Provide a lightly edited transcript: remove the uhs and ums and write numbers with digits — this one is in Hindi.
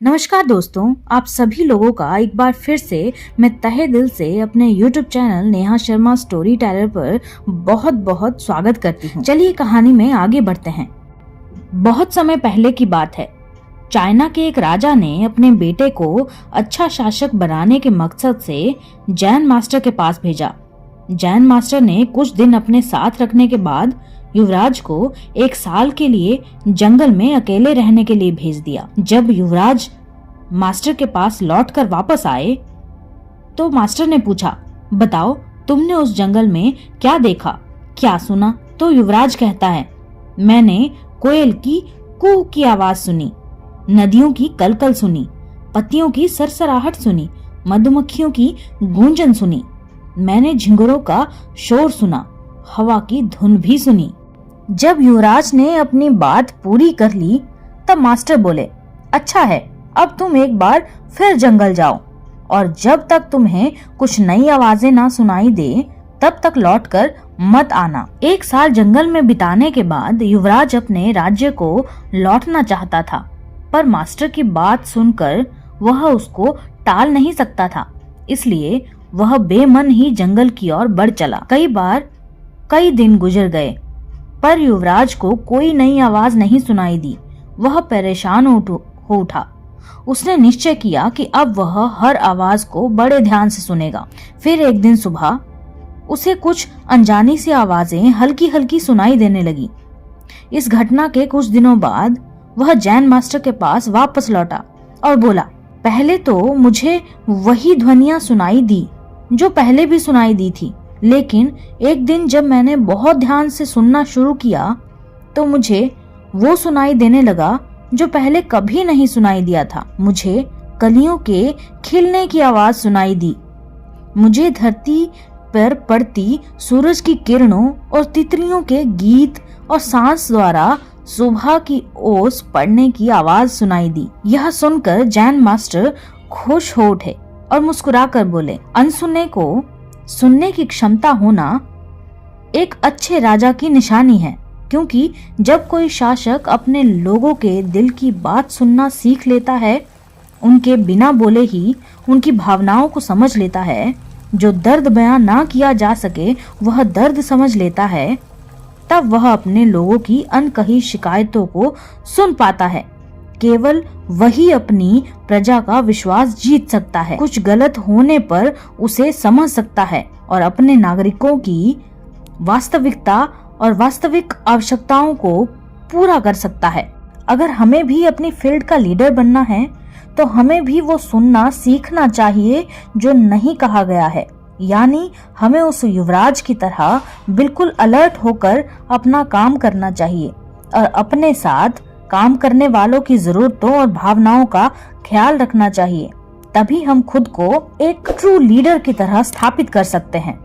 नमस्कार दोस्तों, आप सभी लोगों का एक बार फिर से मैं तहे दिल से अपने YouTube channel Neha Sharma story teller पर बहुत बहुत स्वागत करती हूँ। चलिए कहानी में आगे बढ़ते हैं। बहुत समय पहले की बात है। चाइना के एक राजा ने अपने बेटे को अच्छा शासक बनाने के मकसद से जैन मास्टर के पास भेजा। जैन मास्टर ने कुछ दिन अपने साथ रखने के बाद युवराज को 1 साल के लिए जंगल में अकेले रहने के लिए भेज दिया। जब युवराज मास्टर के पास लौटकर वापस आए तो मास्टर ने पूछा, बताओ तुमने उस जंगल में क्या देखा, क्या सुना? तो युवराज कहता है, मैंने कोयल की कू की आवाज सुनी, नदियों की कलकल सुनी, पत्तियों की सरसराहट सुनी, मधुमक्खियों की गूंजन सुनी, मैंने झिंगुरों का शोर सुना, हवा की धुन भी सुनी। जब युवराज ने अपनी बात पूरी कर ली तब मास्टर बोले, अच्छा है, अब तुम एक बार फिर जंगल जाओ और जब तक तुम्हें कुछ नई आवाजें ना सुनाई दे तब तक लौटकर मत आना। 1 साल जंगल में बिताने के बाद युवराज अपने राज्य को लौटना चाहता था, पर मास्टर की बात सुनकर वह उसको टाल नहीं सकता था, इसलिए वह बेमन ही जंगल की ओर बढ़ चला। कई दिन गुजर गए पर युवराज को कोई नई आवाज नहीं सुनाई दी। वह परेशान हो उठा। उसने निश्चय किया कि अब वह हर आवाज को बड़े ध्यान से सुनेगा। फिर एक दिन सुबह उसे कुछ अनजानी सी आवाजें हल्की हल्की सुनाई देने लगी। इस घटना के कुछ दिनों बाद वह जैन मास्टर के पास वापस लौटा और बोला, पहले तो मुझे वही ध्वनियां सुनाई दी जो पहले भी सुनाई दी थी, लेकिन एक दिन जब मैंने बहुत ध्यान से सुनना शुरू किया तो मुझे वो सुनाई देने लगा जो पहले कभी नहीं सुनाई दिया था। मुझे कलियों के खिलने की आवाज सुनाई दी। मुझे धरती पर पड़ती सूरज की किरणों और तितलियों के गीत और सांस द्वारा सुबह की ओस पड़ने की आवाज सुनाई दी। यह सुनकर जैन मास्टर खुश हो उठे और मुस्कुराकर बोले, अनसुने को सुनने की क्षमता होना एक अच्छे राजा की निशानी है, क्योंकि जब कोई शासक अपने लोगों के दिल की बात सुनना सीख लेता है, उनके बिना बोले ही उनकी भावनाओं को समझ लेता है, जो दर्द बयां ना किया जा सके वह दर्द समझ लेता है, तब वह अपने लोगों की अनकही शिकायतों को सुन पाता है। केवल वही अपनी प्रजा का विश्वास जीत सकता है, कुछ गलत होने पर उसे समझ सकता है और अपने नागरिकों की वास्तविकता और वास्तविक आवश्यकताओं को पूरा कर सकता है। अगर हमें भी अपनी फील्ड का लीडर बनना है तो हमें भी वो सुनना सीखना चाहिए जो नहीं कहा गया है, यानी हमें उस युवराज की तरह बिल्कुल अलर्ट होकर अपना काम करना चाहिए और अपने साथ काम करने वालों की जरूरतों और भावनाओं का ख्याल रखना चाहिए। तभी हम खुद को एक ट्रू लीडर की तरह स्थापित कर सकते हैं।